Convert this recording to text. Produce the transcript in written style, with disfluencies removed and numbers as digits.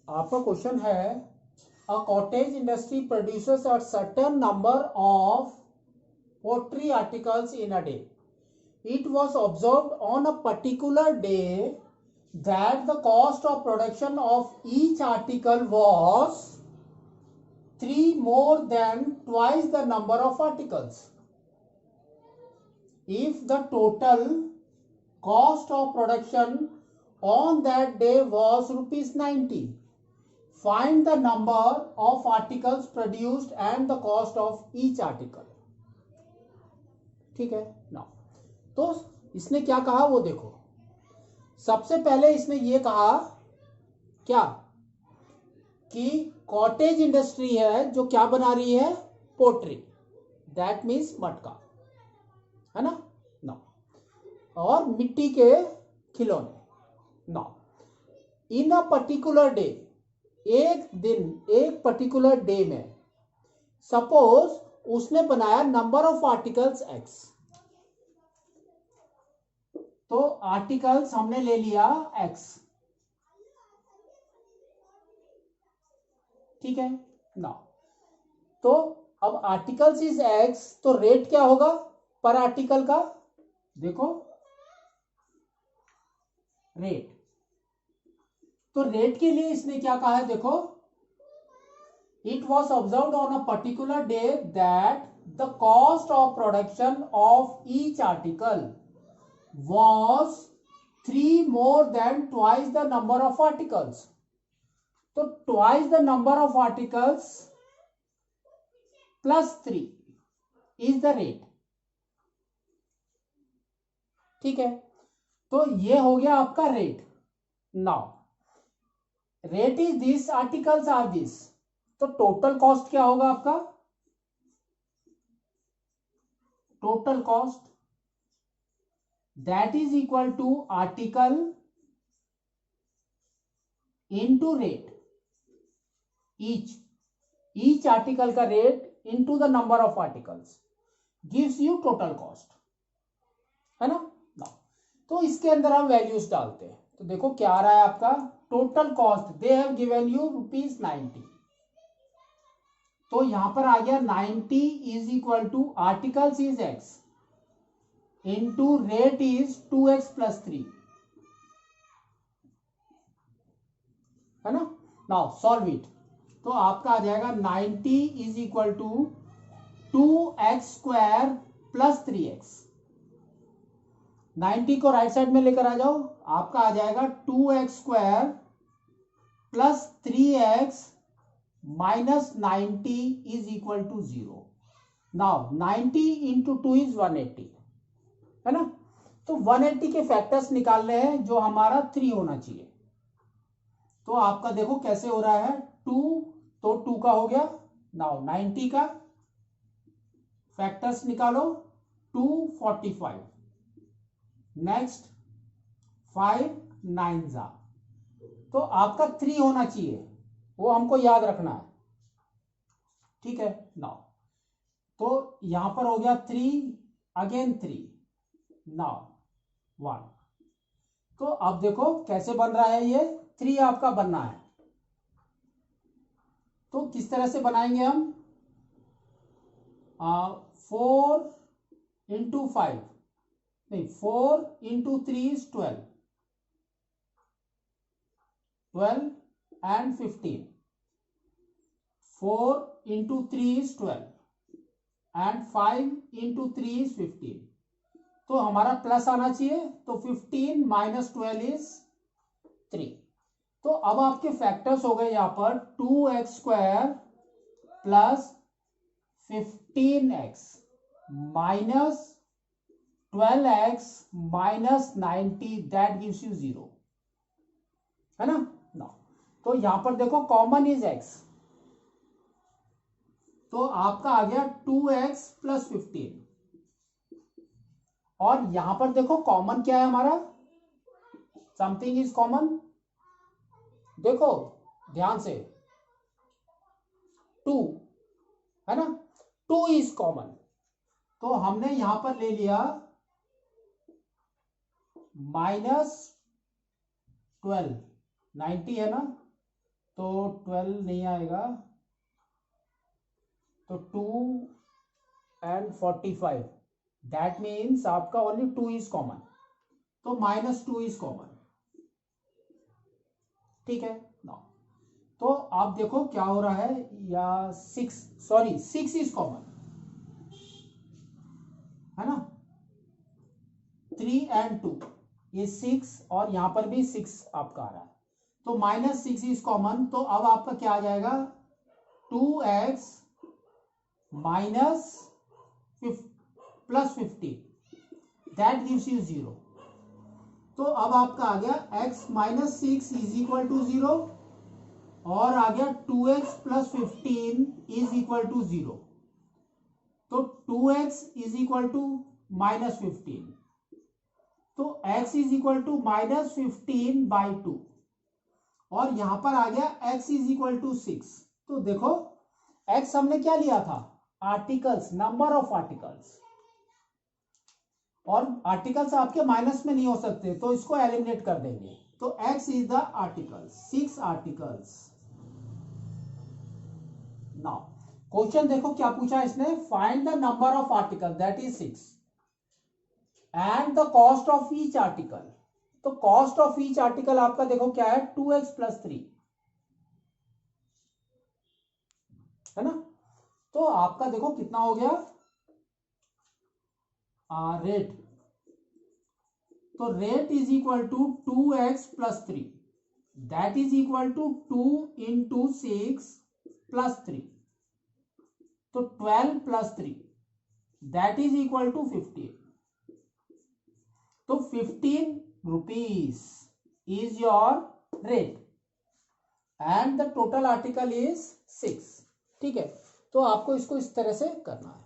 आपका क्वेश्चन है a cottage industry produces a certain number of pottery articles in a day. It was observed on a particular day that the cost of production of each article was 3 more than twice the number of articles. If the total cost of production on that day was rupees 90, find the number of articles produced and the cost of each article. ठीक है ना. तो इसने क्या कहा वो देखो. सबसे पहले इसने ये कहा क्या कि कॉटेज इंडस्ट्री है जो क्या बना रही है, पोट्री, दैट मीन्स मटका, है ना. नो. और मिट्टी के खिलौने. No. In a particular day, एक दिन, एक पर्टिकुलर डे में सपोज उसने बनाया नंबर ऑफ आर्टिकल्स एक्स. तो आर्टिकल्स हमने ले लिया एक्स. ठीक है ना. तो अब आर्टिकल्स इज एक्स, तो रेट क्या होगा पर आर्टिकल का, देखो रेट. तो रेट के लिए इसने क्या कहा है, देखो, it was observed on a particular day that the cost of production of each article was 3 more than twice the number of articles. तो twice the number of articles plus 3 is the rate. ठीक है. तो ये हो गया आपका rate. Now rate is this, articles are this. तो total cost क्या होगा आपका, total cost that is equal to article into rate. each article का rate into the number of articles gives you total cost, है ना. तो इसके अंदर हम वैल्यूज डालते हैं. तो देखो क्या आ रहा है आपका total cost. They have given you rupees 90. तो यहां पर आ गया 90 is equal to articles is x into rate is 2x plus 3, है ना. Now solve it. तो आपका आ जाएगा 90 is equal to 2x square plus 3x. 90 को राइट साइड में लेकर आ जाओ, आपका आ जाएगा 2x square plus 3x minus 90 is equal to 0. Now 90 into 2 is 180, है ना. तो 180 के फैक्टर्स निकालने हैं जो हमारा 3 होना चाहिए. तो आपका देखो कैसे हो रहा है, 2 तो 2 का हो गया. नाउ 90 का फैक्टर्स निकालो, 245, नेक्स्ट 5 9 जा. तो आपका 3 होना चाहिए, वो हमको याद रखना है. ठीक है. नाउ तो यहां पर हो गया 3, अगेन 3, नाउ 1. तो अब देखो कैसे बन रहा है, ये 3 आपका बनना है. तो किस तरह से बनाएंगे हम, 4 इंटू 5 नहीं, 4 into 3 is 12, 12 and 15. 4 into 3 is 12 and 5 into 3 is 15. तो हमारा प्लस आना चाहिए. तो 15 माइनस 12 इज 3. तो अब आपके फैक्टर्स हो गए यहां पर 2x square plus 15x minus 12x minus 90, that gives you 0, है ना. तो यहां पर देखो कॉमन इज x. तो आपका आ गया 2x प्लस 15. और यहां पर देखो कॉमन क्या है हमारा, समथिंग इज कॉमन. देखो ध्यान से, 2, है ना. 2 इज कॉमन. तो हमने यहां पर ले लिया -12, 90 है ना. तो 12 नहीं आएगा, तो 2 and 45, दैट मीन्स आपका ओनली 2 इज कॉमन, तो -2 इज कॉमन। ठीक है ना, तो आप देखो क्या हो रहा है, या 6 इज कॉमन है ना, 3 and 2, ये 6 और यहां पर भी 6 आपका आ रहा है, तो -6 इज कॉमन। तो अब आपका क्या आ जाएगा, 2x minus plus 50, that gives you 0। तो अब आपका आ गया x -6 इज इक्वल टू 0, और आ गया 2x plus 15 is equal to 0। तो 2x इज इक्वल टू -15, तो x इज इक्वल टू -15/2, और यहां पर आ गया x इज इक्वल टू 6। तो देखो x हमने क्या लिया था, आर्टिकल्स, नंबर ऑफ आर्टिकल्स, और आर्टिकल्स आपके माइनस में नहीं हो सकते, तो इसको एलिमिनेट कर देंगे। तो x is the article, 6 articles. Now question देखो क्या पूछा इसने, find the number of article that is 6 and the cost of each article. तो कॉस्ट ऑफ ईच आर्टिकल आपका देखो क्या है, 2x प्लस 3 है ना। तो आपका देखो कितना हो गया रेट, तो rate is equal to 2x plus 3, that is equal to 2 into 6 plus 3, तो 12 plus 3, that is equal to 15। तो 15 rupees is your rate and the total article is 6। ठीक है, तो आपको इसको इस तरह से करना है।